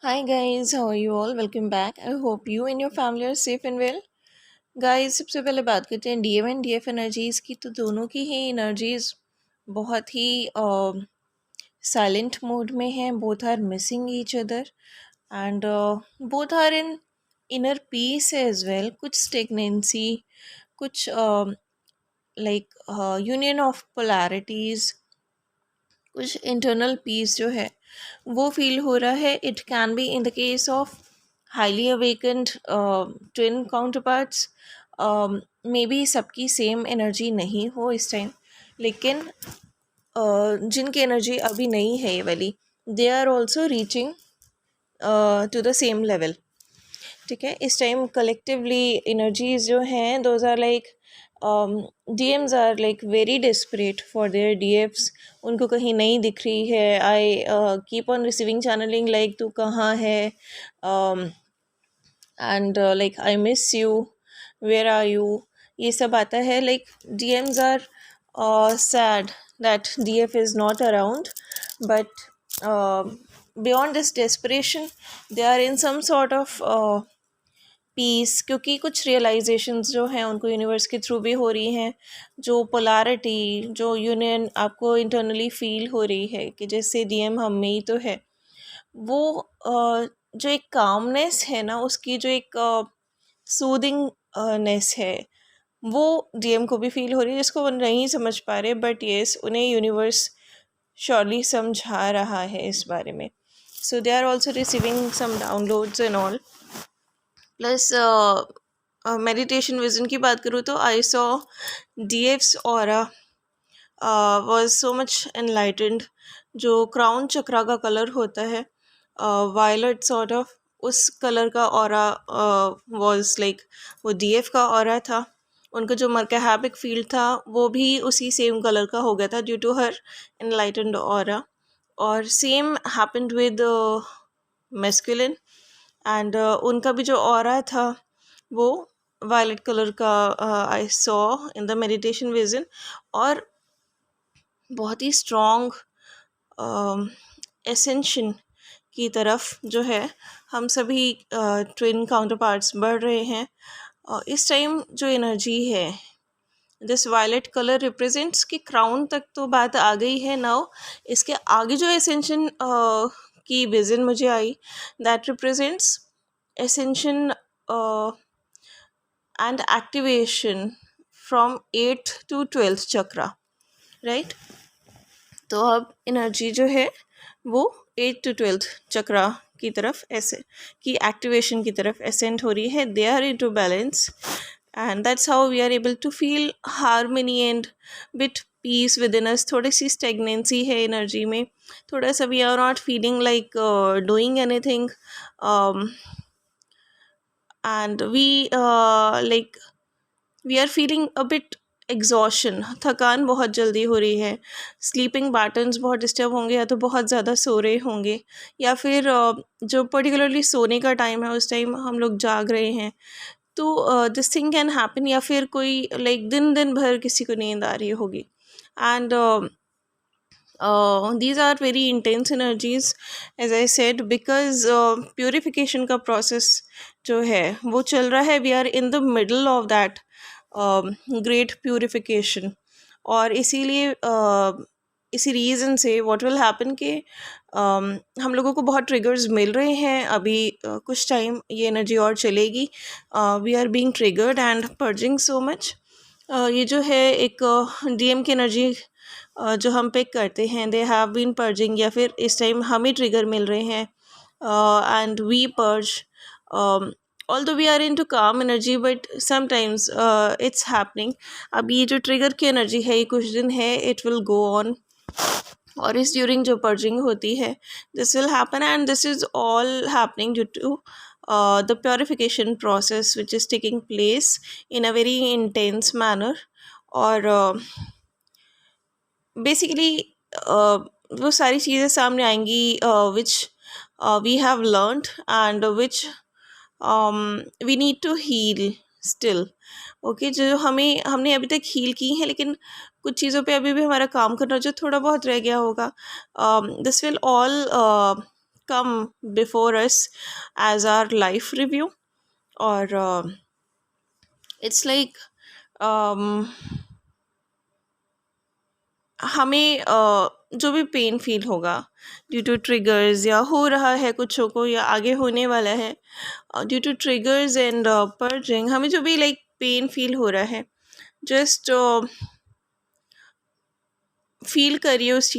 Hi guys, how are you all? Welcome back. I hope you and your family are safe and well. Guys, सबसे पहले बात करते हैं DM and DF energies की। तो दोनों की ही एनर्जीज़ बहुत ही साइलेंट मोड में हैं. Both are missing each other and both are in inner peace as well. कुछ स्टेगनेंसी, कुछ लाइक यूनियन ऑफ पोलैरिटीज़, कुछ इंटरनल पीस जो है वो फील हो रहा है. It can be in the case of highly awakened twin counterparts. May be सबकी सेम एनर्जी नहीं हो इस टाइम, लेकिन जिनकी एनर्जी अभी नहीं है ये वाली, they are also reaching to the same level. ठीक है, इस टाइम कलेक्टिवली एनर्जीज जो हैं those are like DMs are like very desperate for their DFs. उनको कहीं नहीं दिख रही है. I keep on receiving channelling like तू कहाँ है, and like I miss you, where are you. ये सब आता है. Like DMs are sad that DF is not around, but beyond this desperation they are in some sort of peace, क्योंकि कुछ realisations जो हैं उनको यूनिवर्स के थ्रू भी हो रही हैं. जो पोलैरिटी, जो यूनियन आपको इंटरनली फील हो रही है कि जैसे डीएम हम में ही तो है, वो जो एक कामनेस है ना, उसकी जो एक सूदिंग नेस है, वो डीएम को भी फील हो रही है, जिसको वो नहीं समझ पा रहे. बट येस, उन्हें यूनिवर्स श्योरली समझा रहा है इस बारे में. So they are also receiving some downloads and all. Plus meditation vision की बात करूँ तो I saw DF's aura was so much enlightened. जो क्राउन चक्रा का कलर होता है, वायलेट सॉर्ट ऑफ, उस कलर का ऑरा वॉज लाइक, वो DF का ऑरा था. उनका जो मरकहैबिक फील्ड था वो भी उसी सेम कलर का हो गया था due to her enlightened aura. और same happened with masculine. And उनका भी जो ऑरा था वो वायलेट कलर का I saw in the meditation vision. और बहुत ही स्ट्रॉन्ग एसेंशन की तरफ जो है हम सभी ट्विन काउंटर पार्ट्स बढ़ रहे हैं. इस टाइम जो एनर्जी है, दिस वायलेट कलर रिप्रेजेंट्स कि क्राउन तक तो बात आ गई है. नाउ इसके आगे जो एसेंशन की विजन मुझे आई, that represents ascension and activation from 8th to 12th chakra, right. तो अब एनर्जी जो है वो 8th to 12th चक्रा की तरफ ऐसे की एक्टिवेशन की तरफ एसेंट हो रही है. They are into balance and that's how we are able to feel harmony and bit peace within us. थोड़ी सी स्टेगनेंसी है एनर्जी में, थोड़ा सा we are not feeling like doing anything, and we are feeling a bit exhaustion. थकान बहुत जल्दी हो रही है. स्लीपिंग पैटर्न्स बहुत डिस्टर्ब होंगे, या तो बहुत ज़्यादा सो रहे होंगे, या फिर जो पर्टिकुलरली सोने का टाइम है उस टाइम हम लोग जाग रहे हैं. तो दिस थिंग कैन हैपन. या फिर कोई लाइक दिन दिन भर किसी को नींद आ रही होगी. And these are very intense energies, as I said, because purification का process जो है वो चल रहा है. we are in the middle of that great purification. और इसीलिए इसी रीज़न से what will happen कि हम लोगों को बहुत ट्रिगर्स मिल रहे हैं. अभी कुछ टाइम ये एनर्जी और चलेगी. we are being triggered and purging so much. ये जो है एक DM की एनर्जी जो हम पिक करते हैं, दे हैव बीन पर्जिंग, या फिर इस टाइम हम ही ट्रिगर मिल रहे हैं and we purge. Although we are into calm energy, but sometimes it's happening. अब ये जो ट्रिगर की एनर्जी है ये कुछ दिन है, इट विल गो ऑन. और इस ड्यूरिंग जो पर्जिंग होती है, this will happen, and this is all happening due to the purification process which is taking place in a very intense manner. और बेसिकली वो सारी चीज़ें सामने आएंगी which we have learned and which we need to heal still. Okay, जो हमने अभी तक हील की हैं, लेकिन कुछ चीज़ों पे अभी भी हमारा काम करना जो थोड़ा बहुत रह गया होगा. This will all come before us as our life review, or it's like um, हमें जो भी पेन फील होगा ड्यू टू ट्रिगर्स, या हो रहा है कुछ को, या आगे होने वाला है due to triggers and purging, हमें जो भी लाइक पेन फील हो रहा है, जस्ट फील करिए उस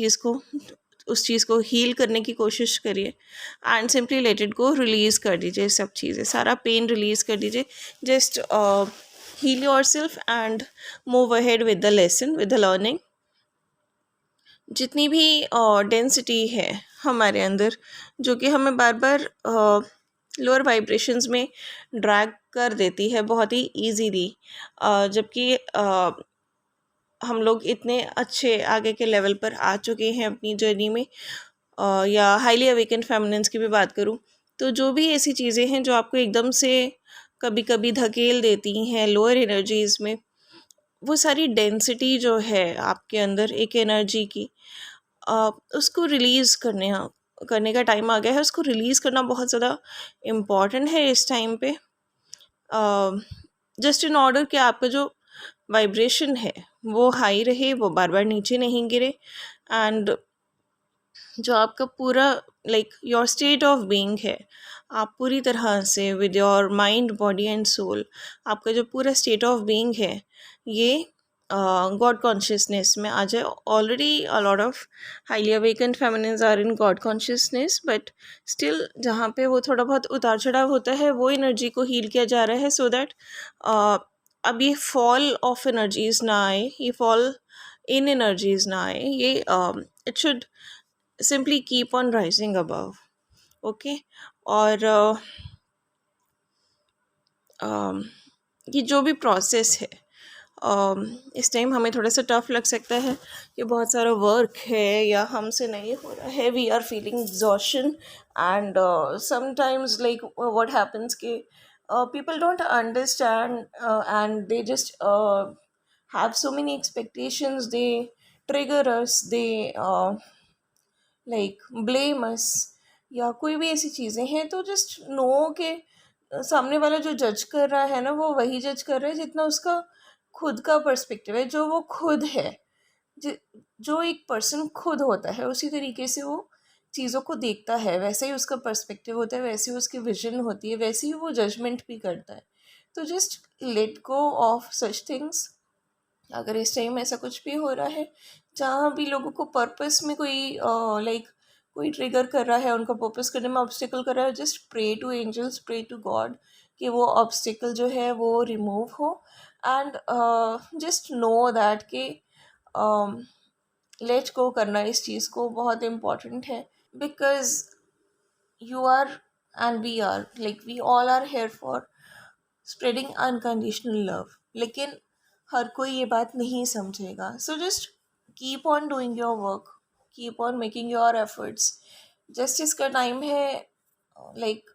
चीज़ को हील करने की कोशिश करिए, and simply let it go, release कर दीजिए सब चीज़ें, सारा पेन रिलीज़ कर दीजिए, just heal your self and move ahead with the lesson, with the learning. जितनी भी डेंसिटी है हमारे अंदर, जो कि हमें बार बार लोअर वाइब्रेशंस में ड्रैग कर देती है बहुत ही ईजीली, जबकि हम लोग इतने अच्छे आगे के लेवल पर आ चुके हैं अपनी जर्नी में, या हाईली अवेकन फेमिनिन्स की भी बात करूं, तो जो भी ऐसी चीज़ें हैं जो आपको एकदम से कभी कभी धकेल देती हैं लोअर एनर्जीज में, वो सारी डेंसिटी जो है आपके अंदर एक एनर्जी की, उसको रिलीज़ करने का टाइम आ गया है। उसको रिलीज़ करना बहुत ज़्यादा इम्पॉर्टेंट है इस टाइम पे, जस्ट इन ऑर्डर कि आपका जो वाइब्रेशन है वो हाई रहे, वो बार बार नीचे नहीं गिरे, एंड जो आपका पूरा like your state of being है, आप पूरी तरह से with your mind body and soul, आपका जो पूरा स्टेट ऑफ बीइंग है ये गॉड कॉन्शियसनेस में आ जाए। Already a lot of highly awakened feminines are in God consciousness, but still जहाँ पे वो थोड़ा बहुत उतार चढ़ाव होता है, वो एनर्जी को हील किया जा रहा है, सो दैट अब ये फॉल ऑफ एनर्जीज ना आए, ये फॉल इन एनर्जीज ना आए, ये it should simply keep on rising above. Okay, और ये जो भी प्रोसेस है, इस टाइम हमें थोड़ा सा टफ लग सकता है कि बहुत सारा वर्क है या हमसे नहीं हो रहा है, we are feeling exhaustion, and sometimes like what happens कि people don't understand, and they just have so many expectations, they trigger us, they like blame us, या कोई भी ऐसी चीज़ें हैं, तो जस्ट नो के सामने वाला जो जज कर रहा है ना, वो वही जज कर रहा है जितना उसका खुद का पर्सपेक्टिव है, जो वो खुद है, जो एक पर्सन खुद होता है उसी तरीके से वो चीज़ों को देखता है, वैसे ही उसका पर्सपेक्टिव होता है, वैसे ही उसकी विजन होती है, वैसे ही वो जजमेंट भी करता है। तो just let go of such things. अगर इस टाइम ऐसा कुछ भी हो रहा है जहाँ भी लोगों को पर्पस में कोई लाइक कोई ट्रिगर कर रहा है, उनका पर्पस करने में ऑब्स्टिकल कर रहा है, just pray to angels, pray to God कि वो ऑब्स्टिकल जो है वो रिमूव हो, एंड जस्ट नो दैट कि लेट गो करना इस चीज़ को बहुत इम्पॉर्टेंट है, because you are and we are, like we all are here for spreading unconditional love, लेकिन हर कोई ये बात नहीं समझेगा, so just keep on doing your work, keep on making your efforts. Justice का टाइम है, लाइक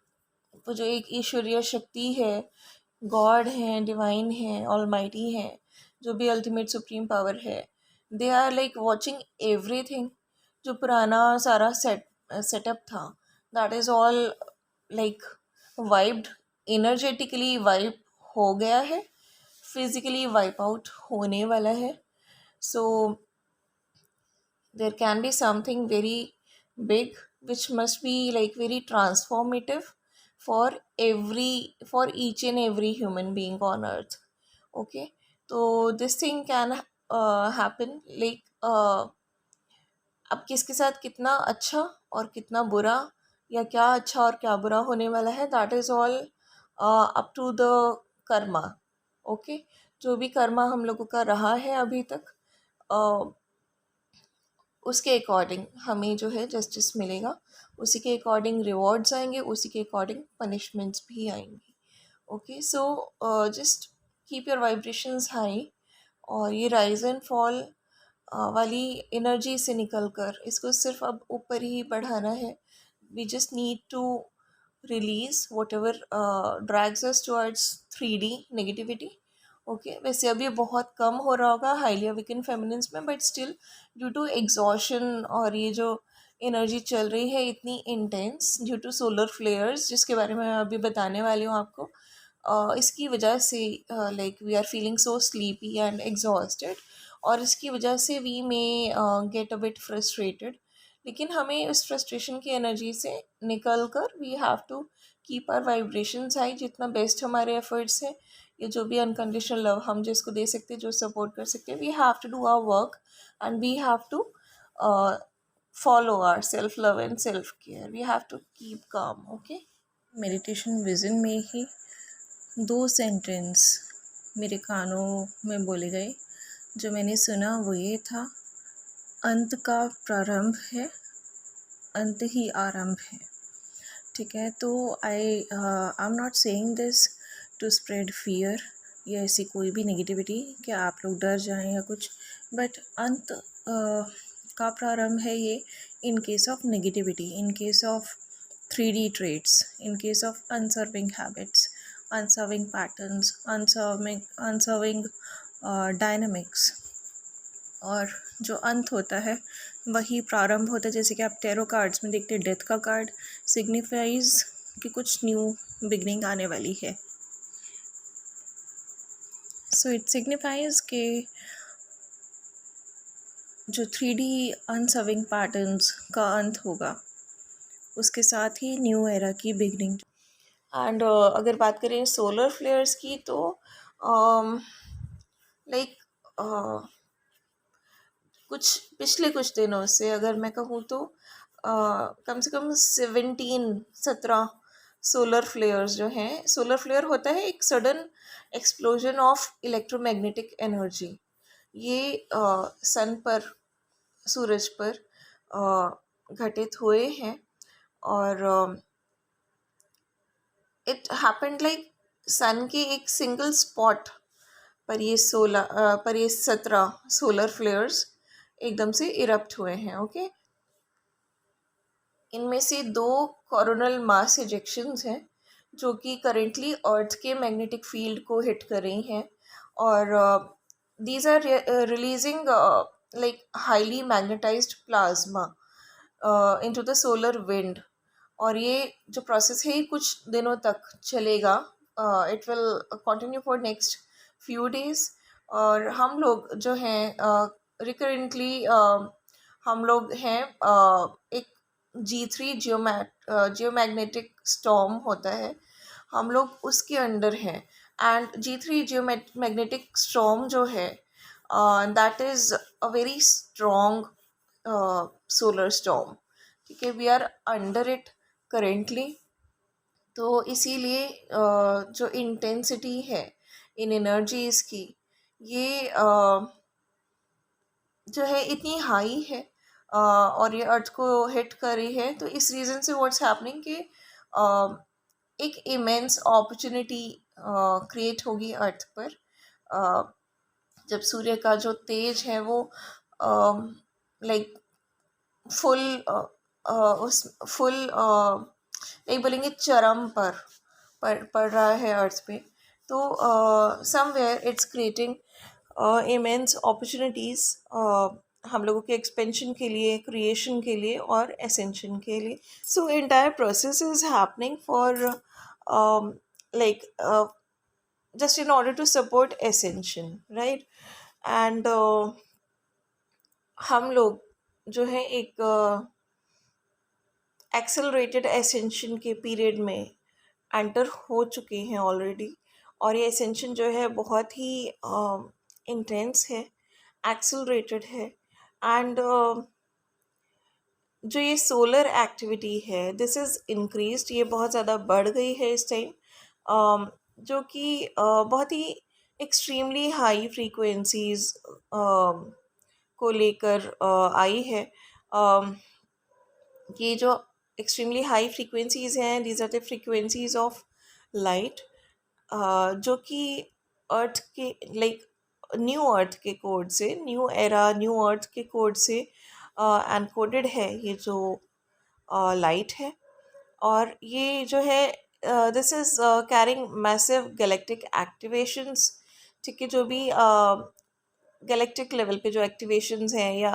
वो जो एक ईश्वरीय शक्ति है, गॉड है, डिवाइन है, ऑलमाइटी है, जो भी अल्टीमेट सुप्रीम पावर है, they are like watching everything. जो पुराना सारा सेटअप था, that is all like wiped, energetically wipe हो गया है, फिजिकली वाइप आउट होने वाला है। सो there can be something very big which must be like very transformative for for each and every human being on earth. Okay, so this thing can happen like अब किसके साथ कितना अच्छा और कितना बुरा, या क्या अच्छा और क्या बुरा होने वाला है, that is all up to the karma. Okay, जो भी कर्मा हम लोगों का रहा है अभी तक, उसके अकॉर्डिंग हमें जो है जस्टिस मिलेगा, उसी के अकॉर्डिंग रिवॉर्ड्स आएंगे, उसी के अकॉर्डिंग पनिशमेंट्स भी आएंगी। Okay, so just keep your vibrations high, और ये राइज एंड फॉल वाली एनर्जी से निकल कर इसको सिर्फ अब ऊपर ही बढ़ाना है। We just need to release whatever drags us towards 3D negativity. Okay, वैसे अब ये बहुत कम हो रहा होगा हाईली अवेकन फेमिनिन्स में, but still due to exhaustion और ये जो एनर्जी चल रही है इतनी intense due to solar flares, जिसके बारे में मैं अभी बताने वाली हूँ आपको। इसकी वजह से like we are feeling so sleepy and exhausted, और इसकी वजह से we may get a bit frustrated. लेकिन हमें उस फ्रस्ट्रेशन की एनर्जी से निकल कर we have to keep our vibrations high, जितना बेस्ट हमारे एफर्ट्स है, ये जो भी अनकंडीशनल लव हम जिसको दे सकते हैं, जो सपोर्ट कर सकते हैं, we have to do our work and we have to follow our self love and self care. We have to keep calm. Okay. Meditation vision में ही दो सेंटेंस मेरे कानों में बोले गए, जो मैंने सुना वो ये था, अंत का प्रारंभ है, अंत ही आरंभ है। ठीक है, तो I am not saying this to spread fear या ऐसी कोई भी नेगेटिविटी कि आप लोग डर जाएं या कुछ, बट अंत का प्रारंभ है ये इन case of negativity, in case of 3D traits, in case of unserving habits, unserving patterns, unserving dynamics। और जो अंत होता है वही प्रारंभ होता है। जैसे कि आप टैरो कार्ड्स में देखते हैं, डेथ का कार्ड सिग्निफाइज कि कुछ न्यू बिगनिंग आने वाली है। सो इट सिग्निफाइज के जो 3D अनसर्विंग पैटर्न्स का अंत होगा, उसके साथ ही न्यू एरा की बिगनिंग। एंड अगर बात करें सोलर फ्लेयर्स की, तो लाइक पिछले कुछ दिनों से अगर मैं कहूँ तो कम से कम 17 सोलर फ्लेयर्स जो हैं, सोलर फ्लेयर होता है एक sudden explosion of electromagnetic energy. ये सन पर, सूरज पर घटित हुए हैं, और इट हैपेंड लाइक सन के एक सिंगल स्पॉट पर ये 17 सोलर फ्लेयर्स एकदम से इरप्ट हुए हैं। ओके, इनमें से 2 कोरोनल मास इजेक्शंस हैं जो कि करेंटली अर्थ के मैग्नेटिक फील्ड को हिट कर रही हैं, और these are releasing like highly magnetised plasma into the solar wind. और ये जो प्रोसेस है ये कुछ दिनों तक चलेगा, it will continue for next few days. और हम लोग जो हैं रिकरेंटली हम लोग हैं एक G3 जियोमैग्नेटिक स्टॉर्म होता है, हम लोग उसके अंडर हैं। एंड G3 जियोमैग्नेटिक स्टॉर्म जो है that is a very strong solar storm. ठीक है, we are under it currently. तो इसीलिए जो इंटेंसिटी है इन एनर्जीज़ की, ये जो है इतनी हाई है, और ये अर्थ को हिट कर रही है। तो इस रीज़न से व्हाट्स हैपनिंग कि एक इमेंस अपॉर्चुनिटी क्रिएट होगी अर्थ पर, जब सूर्य का जो तेज है वो लाइक फुल उस फुल नहीं बोलेंगे चरम पर पड़ रहा है अर्थ पे। तो somewhere it's creating immense opportunities हम लोगों के एक्सपेंशन के लिए, क्रिएशन के लिए और एसेंशन के लिए। So entire process is happening for like just in order to support ascension, right? And हम लोग जो है एक एक्सेलरेटेड एसेंशन के पीरियड में एंटर हो चुके हैं ऑलरेडी, और ये एसेंशन जो है बहुत ही इंटेंस है, एक्सेलरेटेड है। एंड जो ये सोलर एक्टिविटी है दिस इज़ इंक्रीज्ड, ये बहुत ज़्यादा बढ़ गई है इस टाइम, जो कि बहुत ही एक्सट्रीमली हाई फ्रीक्वेंसीज को लेकर आई है। ये जो एक्सट्रीमली हाई फ्रीक्वेंसीज हैं, these are the frequencies of light, जो कि अर्थ के लाइक न्यू अर्थ के कोड से, न्यू एरा न्यू अर्थ के कोड से एनकोडेड है ये जो लाइट है। और ये जो है this is carrying massive galactic activations. ठीक है, जो भी गैलेक्टिक लेवल पे जो एक्टिवेशंस हैं या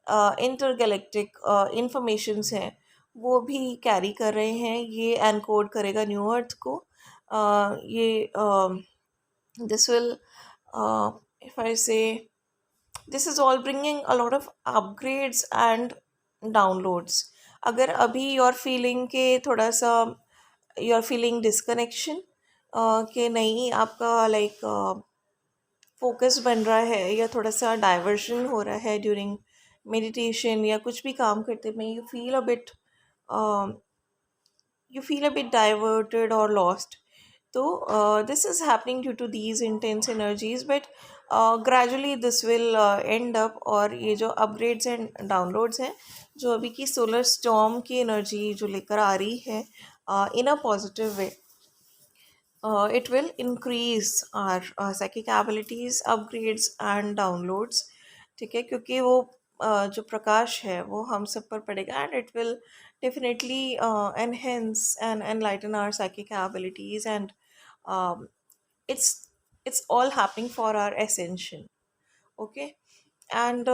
इंटरगैलेक्टिक इंफॉर्मेशंस हैं वो भी कैरी कर रहे हैं। ये एनकोड करेगा न्यू अर्थ को। ये दिस विल, इफ आई से, this is all bringing a lot of upgrades and downloads. अगर अभी यू आर फीलिंग के थोड़ा सा यू आर फीलिंग डिस्कनेक्शन, कि नहीं आपका लाइक फोकस बन रहा है या थोड़ा सा डाइवर्शन हो रहा है ड्यूरिंग मेडिटेशन या कुछ भी काम करते में, you feel a bit diverted or lost. So this is happening due to these intense energies, but gradually this will end up, और ये जो upgrades एंड डाउनलोड्स हैं जो अभी की सोलर स्टॉर्म की एनर्जी जो लेकर आ रही है in a positive way, it will increase our psychic abilities, upgrades and downloads। ठीक है, क्योंकि वो जो प्रकाश है वो हम सब पर पड़ेगा, and it will definitely enhance and enlighten our psychic abilities, and it's it's all happening for our ascension। Okay, and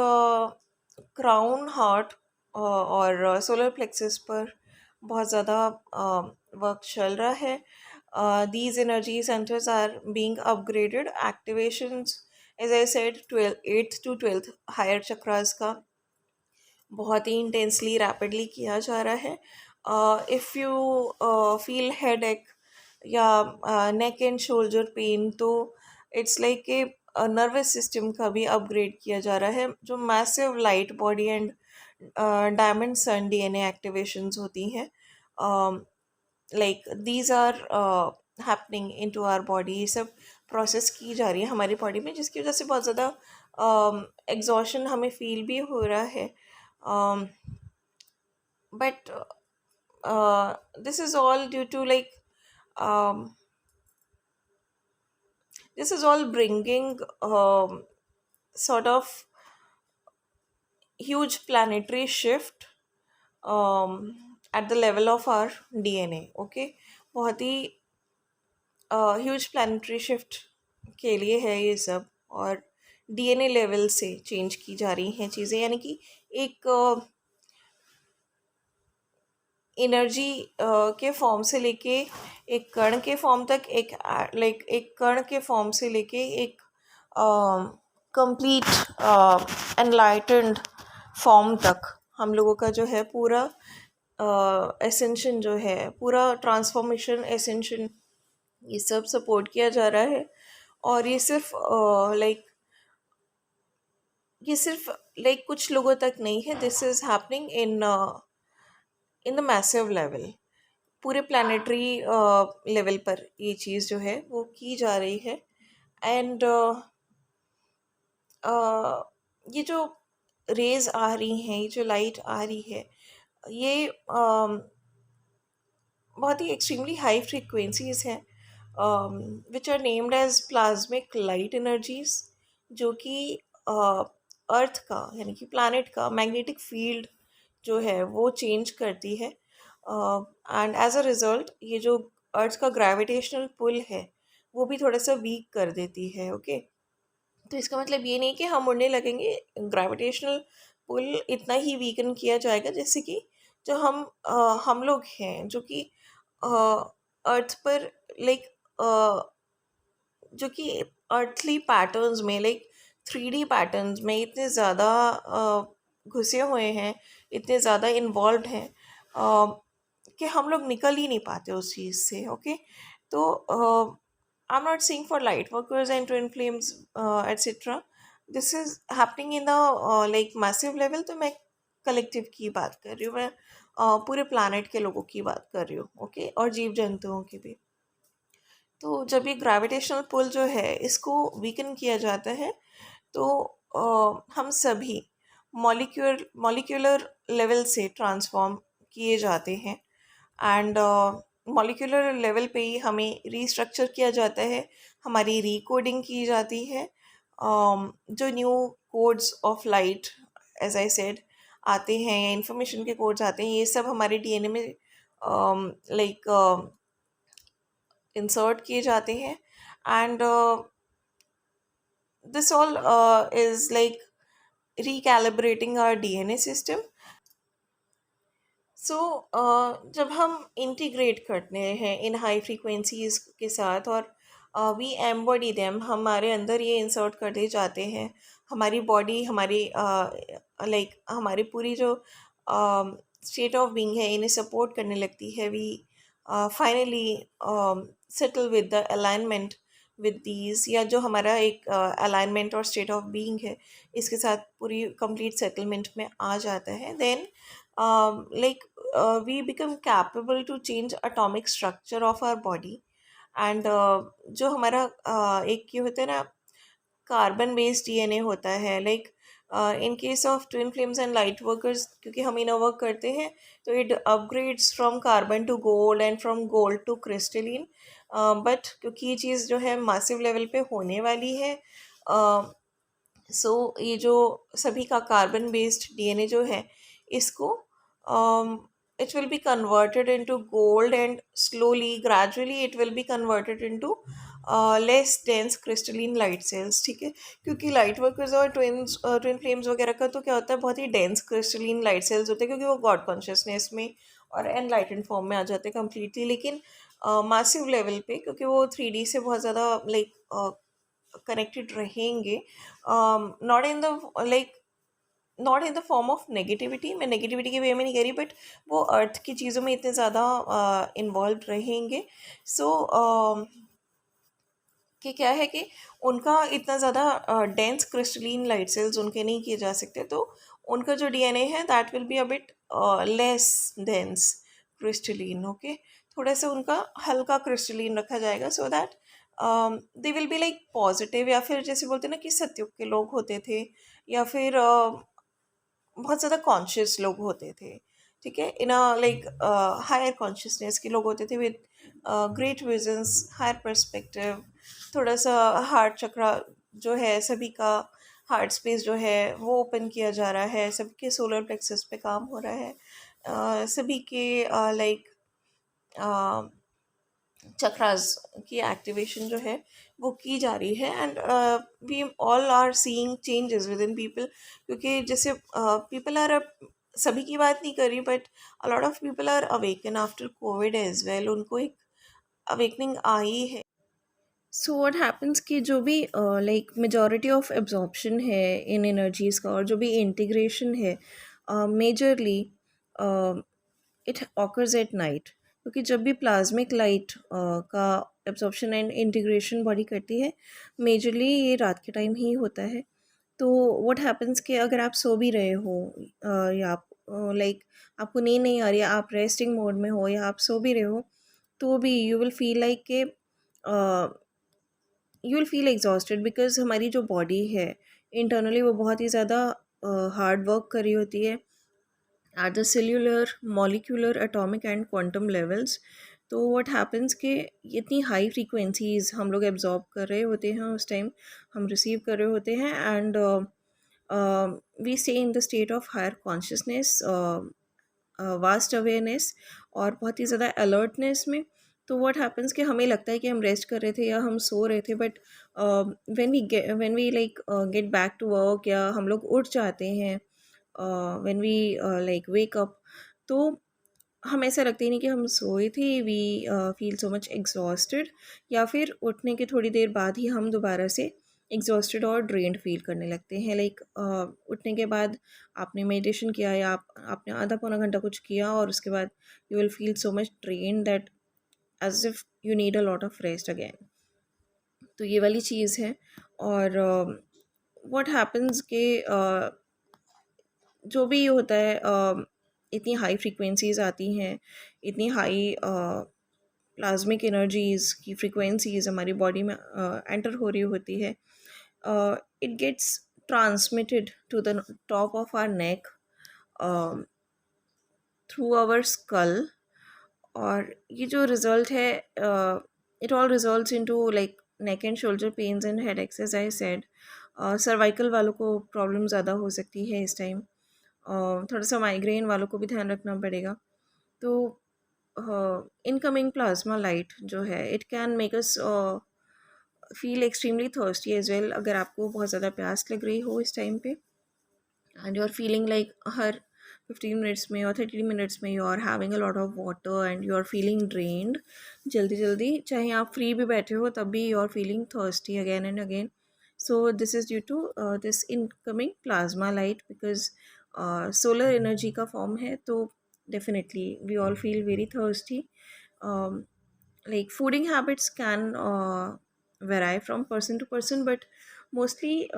crown heart और सोलर प्लेक्सस पर बहुत ज़्यादा वर्क चल रहा है। These energy centres are being upgraded, activations as I said 12th to 12th higher chakras का बहुत ही intensely rapidly किया जा रहा है। इफ़ यू फील हेड एक या नेक एंड शोल्डर पेन, तो it's like a nervous system का भी अपग्रेड किया जा रहा है। जो massive light body and diamond sun DNA activations होती हैं, like these are happening into our body. ये सब प्रोसेस की जा रही है हमारी बॉडी में, जिसकी वजह से बहुत ज़्यादा एग्जॉशन हमें फील भी हो रहा है। But this is all due to like, um, this is all bringing sort of huge planetary shift at the level of our DNA। okay, बहुत ही ह्यूज प्लानिटरी शिफ्ट के लिए है ये सब, और डीएनए लेवल से चेंज की जा रही हैं चीज़ें, यानी कि एक एनर्जी के फॉर्म से लेके एक कण के फॉर्म तक, एक लाइक एक कण के फॉर्म से लेके एक कंप्लीट एनलाइटेंड फॉर्म तक हम लोगों का जो है पूरा एसेंशन जो है, पूरा ट्रांसफॉर्मेशन एसेंशन, ये सब सपोर्ट किया जा रहा है। और लाइक ये सिर्फ लाइक कुछ लोगों तक नहीं है, this is happening in the massive level. पूरे प्लानिटरी लेवल पर ये चीज़ जो है वो की जा रही है। एंड ये जो रेज आ रही हैं, ये जो लाइट आ रही है, ये बहुत ही एक्सट्रीमली हाई फ्रीक्वेंसीज हैं which are named as plasmic light energies, जो कि अर्थ का यानी कि प्लानट का मैग्नेटिक फील्ड जो है वो चेंज करती है, एंड एज अ रिज़ल्ट ये जो अर्थ का ग्रेविटेशनल पुल है वो भी थोड़ा सा वीक कर देती है। ओके, तो इसका मतलब ये नहीं कि हम उड़ने लगेंगे, ग्रेविटेशनल पुल इतना ही वीकन किया जाएगा जैसे कि जो हम लोग हैं जो कि अर्थ पर लाइक जो कि अर्थली पैटर्न्स में, लाइक 3D पैटर्न्स में इतने ज़्यादा घुसे हुए हैं, इतने ज़्यादा इन्वॉल्व हैं कि हम लोग निकल ही नहीं पाते उस चीज़ से। ओके, तो I am not seeing for light workers and twin flames etcetera, this is happening in the like massive level. तो मैं कलेक्टिव की बात कर रही हूँ, मैं पूरे प्लानट के लोगों की बात कर रही हूँ। ओके, और जीव जंतुओं की भी। तो जब ये ग्रेविटेशनल पुल जो है इसको वीकन किया जाता है, तो हम सभी मॉलिक्यूलर लेवल से ट्रांसफॉर्म किए जाते हैं, एंड मॉलिक्यूलर लेवल पे ही हमें रीस्ट्रक्चर किया जाता है, हमारी रीकोडिंग की जाती है। जो new codes of light as I said आते हैं, या इंफॉर्मेशन के कोड्स आते हैं, ये सब हमारे डीएनए में लाइक इंसर्ट किए जाते हैं। And this all is like recalibrating our DNA system. सो जब हम इंटीग्रेट करते हैं इन हाई फ्रीक्वेंसीज के साथ और वी एम्बॉडी देम, हमारे अंदर ये इंसर्ट करते जाते हैं, हमारी बॉडी हमारी लाइक हमारी पूरी जो स्टेट ऑफ बीइंग है इन्हें सपोर्ट करने लगती है. We finally settle with the alignment with these, या जो हमारा एक अलाइनमेंट और स्टेट ऑफ बीइंग है इसके साथ पूरी कंप्लीट सेटलमेंट में आ जाता है. Then like we become capable to change atomic structure of our body. And जो हमारा एक ये होता है ना, कार्बन बेस्ड डीएनए होता है, like in case of twin flames and light workers, क्योंकि हम इनर वर्क करते हैं तो it upgrades from carbon to gold and from gold to crystalline. But क्योंकि ये चीज़ जो है मासिव लेवल पे होने वाली है, सो ये जो सभी का कार्बन बेस्ड डीएनए जो है इसको it will be converted into gold, and slowly gradually it will be converted into less dense crystalline light cells. ठीक है, क्योंकि लाइट वर्कर्स और ट्विन फ्लेम्स वगैरह का तो क्या होता है, बहुत ही डेंस क्रिस्टलिन लाइट सेल्स होते हैं, क्योंकि वो गॉड कॉन्शियसनेस में और एनलाइटेंड फॉर्म में आ जाते हैं कम्प्लीटली. लेकिन मासिव लेवल पे क्योंकि वो 3D से बहुत ज़्यादा लाइक कनेक्टेड रहेंगे, not in the like not in the form of negativity, मैं नेगेटिविटी के वे में नहीं कह रही, बट वो अर्थ की चीज़ों में इतने ज़्यादा इन्वॉल्व रहेंगे. सो कि क्या है कि उनका इतना ज़्यादा डेंस क्रिस्टलीन लाइट सेल्स उनके नहीं किए जा सकते, तो उनका जो डीएनए है that will be a bit less dense crystalline. Okay, थोड़ा सा उनका हल्का क्रिस्टलीन रखा जाएगा, so that they will be like positive, या फिर जैसे बोलते हैं ना कि सतयुग के लोग होते थे, या फिर बहुत ज़्यादा कॉन्शियस लोग होते थे. ठीक है, in a like higher consciousness के लोग होते थे with great visions, higher perspective. थोड़ा सा हार्ट चक्रा जो है सभी का, हार्ट स्पेस जो है वो ओपन किया जा रहा है, सबके सोलर प्लेक्सस पे काम हो रहा है, सभी के लाइक चक्रास की एक्टिवेशन जो है वो की जा रही है. And we all are seeing changes within people, क्योंकि जैसे पीपल आर सभी की बात नहीं कर रही, but a lot of people are awaken after Covid as well, उनको एक अवेकनिंग आई है. सो व्हाट हैपन्स कि जो भी लाइक मेजॉरिटी ऑफ एब्जॉर्प्शन है इन एनर्जीज़ का, और जो भी इंटीग्रेशन है majorly it occurs at night, क्योंकि जब भी प्लाज्मिक लाइट का एब्जॉर्प्शन एंड इंटीग्रेशन बॉडी करती है मेजरली ये रात के टाइम ही होता है. तो व्हाट हैपन्स कि अगर आप सो भी रहे हो या आप लाइक आपको नींद नहीं आ रही है, आप रेस्टिंग मोड में हो या आप सो भी रहे हो, तो भी यू विल फील लाइक के you will feel exhausted, because हमारी जो बॉडी है इंटरनली वो बहुत ही ज़्यादा हार्ड वर्क कर रही होती है at the cellular, molecular, atomic and quantum levels. तो what happens कि इतनी हाई फ्रीक्वेंसीज हम लोग एब्जॉर्ब कर रहे होते हैं उस टाइम, हम रिसीव कर रहे होते हैं, and we stay in the state of higher consciousness, vast awareness और बहुत ही ज़्यादा अलर्टनेस में. तो व्हाट हैपन्स कि हमें लगता है कि हम रेस्ट कर रहे थे या हम सो रहे थे, but when we like get back to work या हम लोग उठ जाते हैं, when we like wake up, तो हम ऐसा लगता ही नहीं कि हम सोए थे. We feel so much exhausted, या फिर उठने के थोड़ी देर बाद ही हम दोबारा से एग्जॉस्टेड और ड्रेन्ड फील करने लगते हैं. लाइक उठने के बाद आपने मेडिटेशन किया या आपने आधा पौना घंटा कुछ किया, और उसके बाद you will feel so much drain that as if you need a lot of rest again. तो ये वाली चीज़ है. और व्हाट हैपन्स के जो भी होता है इतनी हाई फ्रीक्वेंसीज आती हैं, इतनी हाई प्लाज्मिक एनर्जीज़ की फ्रीक्वेंसीज हमारी बॉडी में एंटर हो रही होती है, it gets transmitted to the top of our neck through our skull. और ये जो रिज़ल्ट है it all results into like neck and shoulder pains and headaches, as I said. Cervical वालों को प्रॉब्लम ज़्यादा हो सकती है इस टाइम, थोड़ा सा माइग्रेन वालों को भी ध्यान रखना पड़ेगा. तो इनकमिंग प्लाज्मा लाइट जो है it can make us feel extremely thirsty as well, अगर आपको बहुत ज़्यादा प्यास लग रही हो इस टाइम पे. and you're feeling like her 15 minutes में or 30 minutes में you're having a lot of water and you're feeling drained जल्दी जल्दी, चाहे आप फ्री भी बैठे हो तब भी you're feeling thirsty again and again. So this is due to this incoming plasma light, because solar energy का form है, तो definitely we all feel very thirsty. um, like fooding habits can vary from person to person, but mostly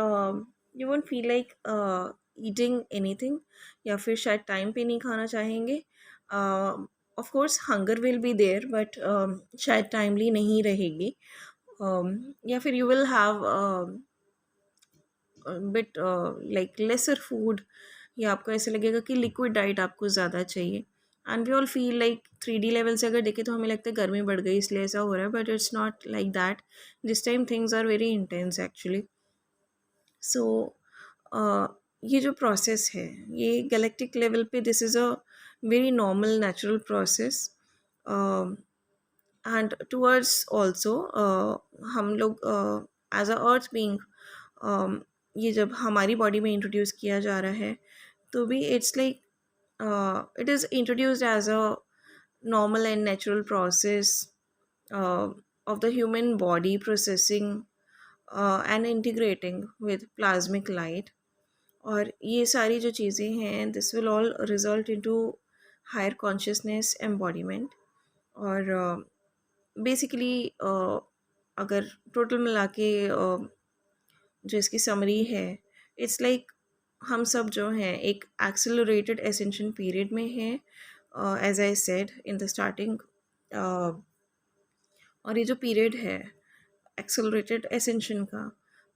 you won't feel like eating anything, या फिर शायद time पे नहीं खाना चाहेंगे. Of course hunger will be there, but शायद timely नहीं रहेगी. या फिर you will have bit like lesser food, या आपको ऐसे लगेगा कि लिक्विड डाइट आपको ज़्यादा चाहिए. And we all feel like 3D level से अगर देखें तो हमें लगता है गर्मी बढ़ गई इसलिए ऐसा हो रहा है, but it's not like that. This time things are very intense actually. So ये जो प्रोसेस है ये गैलेक्टिक लेवल पे this is a very normal natural process. And towards also हम लोग एज अ अर्थ बीइंग, ये जब हमारी बॉडी में इंट्रोड्यूस किया जा रहा है तो भी it's like it is introduced as a normal and natural process of the human body processing and integrating with plasmic light. और ये सारी जो चीज़ें हैं this will all result into higher consciousness embodiment. और बेसिकली अगर टोटल मिला के जो इसकी समरी है, इट्स लाइक हम सब जो हैं एक एक्सेलरेटेड एसेंशन पीरियड में हैं, as I said in the starting. और ये जो पीरियड है एक्सेलरेटेड एसेंशन का,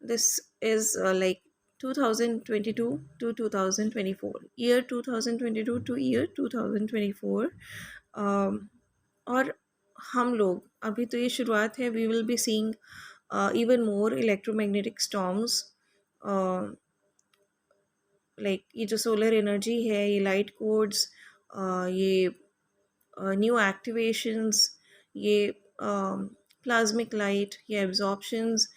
this is like 2022 to 2024, year 2022 to year 2024. और हम लोग अभी तो ये शुरुआत है, we will be seeing even more electromagnetic storms. Like ये जो सोलर एनर्जी है, ये लाइट कोड्स, ये न्यू एक्टिवेशंस, ये प्लाज्मिक लाइट, ये एब्जॉर्प्शंस,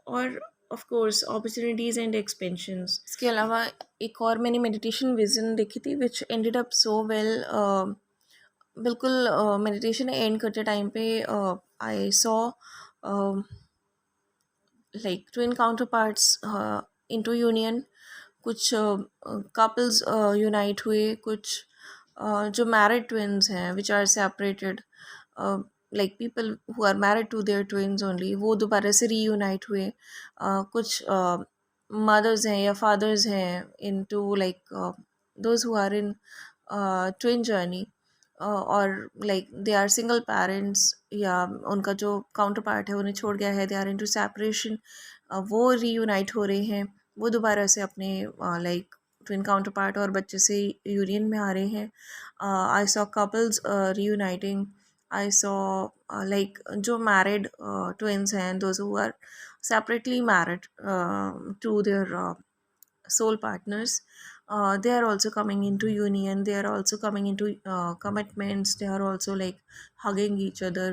और of course opportunities and expansions. इसके अलावा एक और मैंने मेडिटेशन विजन देखी थी which ended up so well. बिल्कुल मेडिटेशन एंड करते टाइम पे I saw like twin counterparts into union. कुछ कपल्स यूनाइट हुए, कुछ जो मैरिड ट्विन्स हैं which are separated, like people who are married to their twins only, वो दोबारा से रीयूनाइट हुए. कुछ मदर्स हैं या फादर्स हैं into like those who are in twin journey, और like they are single parents, या उनका जो काउंटर पार्ट है उन्हें छोड़ गया है, they are into separation. वो रीयूनाइट हो रहे हैं, वो दोबारा से अपने लाइक ट्विन काउंटर पार्ट और बच्चे से यूनियन में आ रहे हैं. I saw couples reuniting. I saw like जो मैरिड ट्विन्स हैं, those who are separately married to their soul partners, they are also coming into union, they are also coming into commitments, they are also like hugging each other.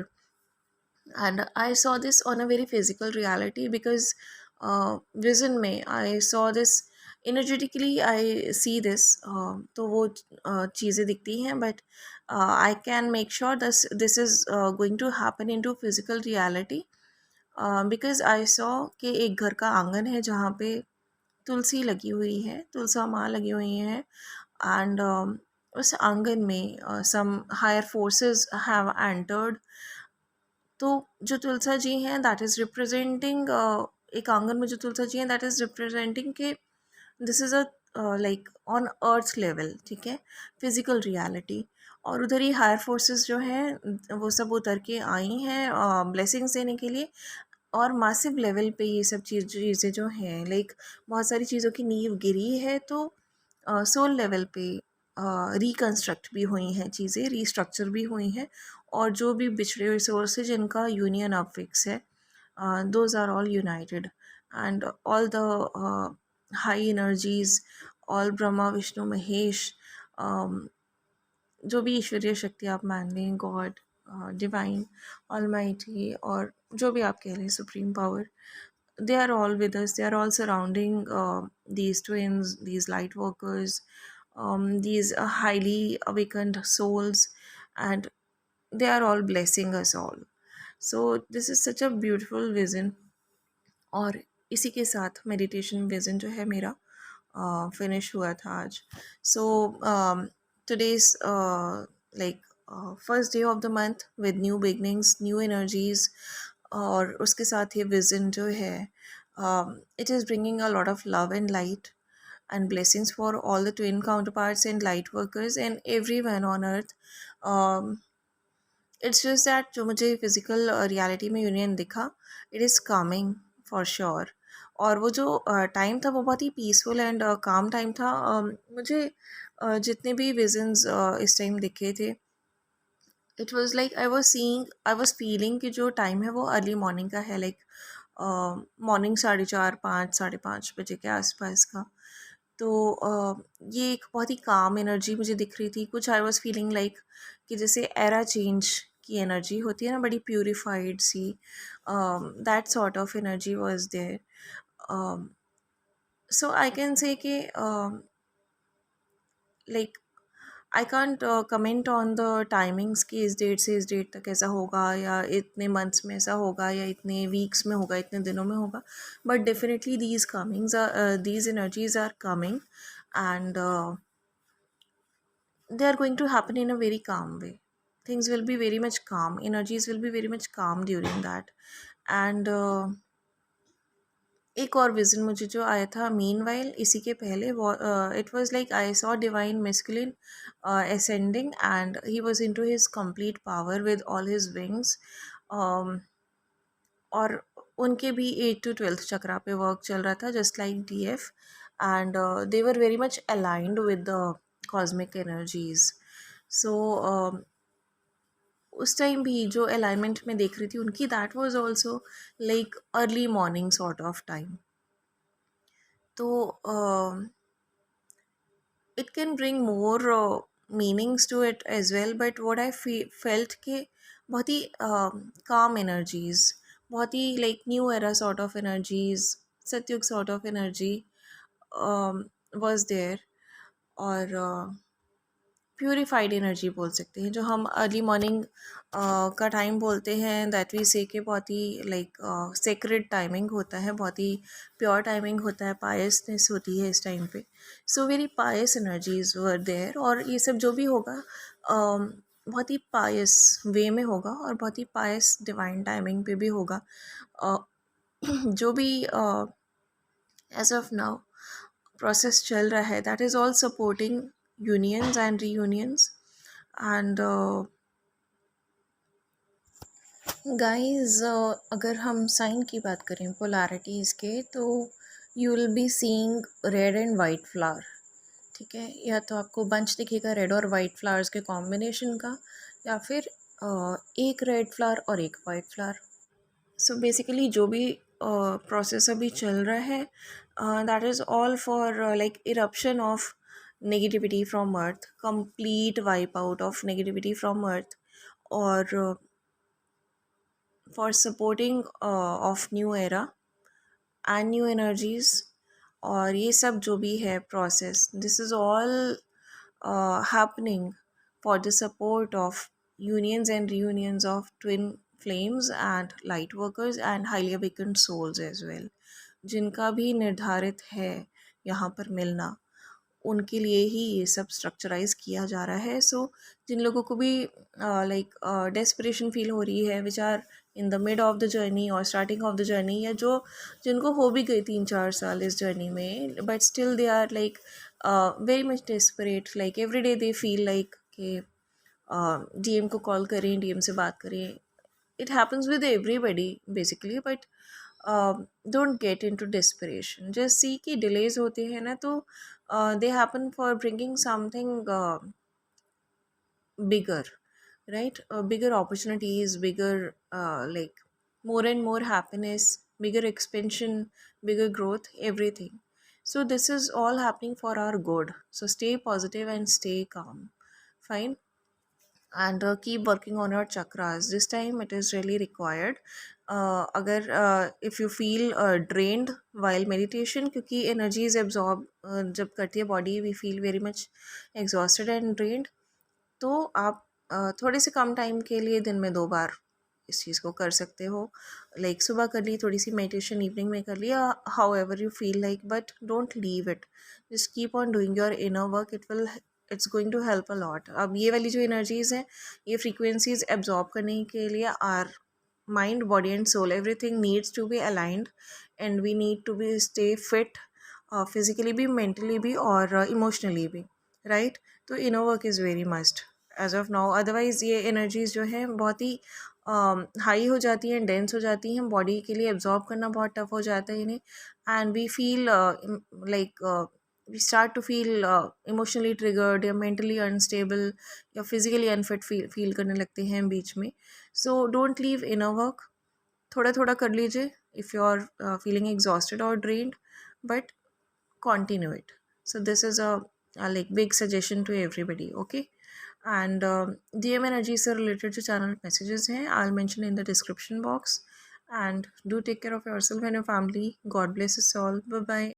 And I saw this on a very physical reality because vision में I saw this energetically, I see this. तो वो चीज़ें दिखती हैं, but I can make sure this is going to happen into physical reality. Because I saw कि एक घर का आंगन है जहाँ पे तुलसी लगी हुई है, तुलसा माँ लगी हुई हैं. एंड उस आंगन में some higher forces have entered. तो जो तुलसा जी हैं दैट इज़ रिप्रेजेंटिंग, एक आंगन में जो तुलसा जी हैं दैट इज़ रिप्रेजेंटिंग के this is a like on earth level, ठीक है, फिजिकल रियलिटी. और उधर ही हायर फोर्सेस जो हैं वो सब उतर के आई हैं ब्लेसिंग्स देने के लिए. और मासिव लेवल पे ये सब चीज़ें जो हैं लाइक बहुत सारी चीज़ों की नींव गिरी है, तो सोल लेवल पे रिकन्स्ट्रक्ट भी हुई हैं चीज़ें, रीस्ट्रक्चर भी हुई हैं. और जो भी बिछड़े हुए सोर्स है जिनका यूनियन अब फिक्स है, those are all united. And all the high energies, all Brahma Vishnu Mahesh, जो भी ईश्वरीय शक्ति आप मान लें, गॉड, डिवाइन, ऑलमाइटी, और जो भी आप कह लें, supreme power, they are all with us. They are all surrounding these twins, these light workers, these highly awakened souls, and they are all blessing us all. So this is such a beautiful vision. और इसी के साथ meditation vision जो है मेरा finish हुआ था आज. सो today's like first day of the month with new beginnings, new energies, और उसके साथ ये विजन जो है, it is bringing a lot of love and light and blessings for all the twin counterparts and light workers and everyone on earth. um, it's just that जो मुझे physical reality में union दिखा, it is coming for sure. और वो जो time था वो बहुत ही पीसफुल एंड काम टाइम था. मुझे जितने भी विजन्स इस टाइम दिखे थे, it was like I was feeling कि जो टाइम है वो अर्ली मॉर्निंग का है, लाइक मॉर्निंग 4:30 5 5:30 बजे के आसपास का. तो ये एक बहुत ही काम एनर्जी मुझे दिख रही थी. कुछ आई वाज फीलिंग लाइक कि जैसे एरा चेंज की एनर्जी होती है ना, बड़ी प्यूरिफाइड सी, that sort of energy was there. So I can say कि like I can't comment on the timings कि इस डेट से इस डेट तक ऐसा होगा, या इतने मंथ्स में ऐसा होगा, या इतने वीक्स में होगा, इतने दिनों में होगा. But definitely these comings are, these energies are coming, and they are going to happen in a very calm way. Things will be very much calm, energies will be very much calm during that. And एक और vision मुझे जो आया था mean while इसी के पहले, it was like I saw divine masculine ascending, and he was into his complete power with all his wings. और उनके भी 8 to 12th चक्रा पे वर्क चल रहा था, just like DF. And they were very much aligned with the cosmic energies. So उस time भी जो अलाइनमेंट में देख रही थी उनकी, that was also like early morning sort of time. तो it can bring more meanings to it as well, but what I felt कि बहुत ही calm energies, बहुत ही like new era sort of energies, Satyug sort of energy was there. और purified energy बोल सकते हैं, जो हम अर्ली मॉर्निंग का टाइम बोलते हैं, दैट वी से के बहुत ही लाइक सेक्रेड टाइमिंग होता है, बहुत ही प्योर टाइमिंग होता है, पायसनेस होती है इस टाइम पे. So very pious energies were there. और ये सब जो भी होगा बहुत ही पायस वे में होगा, और बहुत ही पायस डिवाइन टाइमिंग पे भी होगा. uh, जो भी एज ऑफ नाउ प्रोसेस चल रहा है, that is all supporting unions and reunions. And guys, अगर हम साइन की बात करें पोलैरिटीज़ के, तो you will be seeing red and white flower. ठीक है, या तो आपको बंच दिखेगा रेड और वाइट फ्लावर्स के कॉम्बिनेशन का, या फिर एक रेड फ्लावर और एक वाइट फ्लावर. so basically जो भी प्रोसेस अभी चल रहा है, that is all for like eruption of negativity from earth, complete wipe out of negativity from earth, और for supporting of new era and new energies. और ये सब जो भी है process, this is all happening for the support of unions and reunions of twin flames and light workers and highly awakened souls as well, जिनका भी निर्धारित है यहाँ पर मिलना, उनके लिए ही ये सब स्ट्रक्चराइज किया जा रहा है. सो जिन लोगों को भी लाइक डेस्परेशन फील हो रही है, which are in the mid of the journey और स्टार्टिंग ऑफ द जर्नी, या जो जिनको हो भी गई 3 4 साल इस जर्नी में, but still they are like very much desperate, like every day they feel like कि DM को कॉल करें, DM से बात करें. It happens with everybody basically, but don't get into desperation. Just see कि डिलेज होते हैं ना, तो they happen for bringing something bigger, right? Bigger opportunities, bigger like more and more happiness, bigger expansion, bigger growth, everything. So this is all happening for our good. So stay positive and stay calm. Fine. and keep working on your chakras. This time it is really required. अगर if you feel drained while meditation, क्योंकि energies absorb जब करती है body, we feel very much exhausted and drained, तो आप थोड़े से कम time के लिए दिन में 2 बार इस चीज़ को कर सकते हो. लाइक सुबह कर ली थोड़ी सी मेडिटेशन, इवनिंग में कर लिया, however you feel like, but don't leave it. Just keep on doing your inner work. It's going to help a lot. अब ये वाली जो एनर्जीज़ हैं, ये फ्रीक्वेंसीज एब्जॉर्ब करने के लिए are mind, body and soul, everything needs to be aligned, and we need to be stay fit, physically भी, mentally भी और emotionally भी, right? तो inner work is very must as of now. otherwise ये energies जो है बहुत ही high हो जाती हैं, डेंस हो जाती हैं, बॉडी के लिए एब्जॉर्ब करना बहुत टफ हो जाता है इन्हें, and we feel like we start to feel emotionally triggered या mentally unstable या physically unfit feel करने लगते हैं बीच में. So don't leave inner work. थोड़ा थोड़ा कर लीजिए if you are feeling exhausted or drained, but continue it. So this is a like big suggestion to everybody. Okay, and DM energy से related जो channel messages हैं, I'll mention in the description box. And do take care of yourself and your family. God bless us all. Bye bye.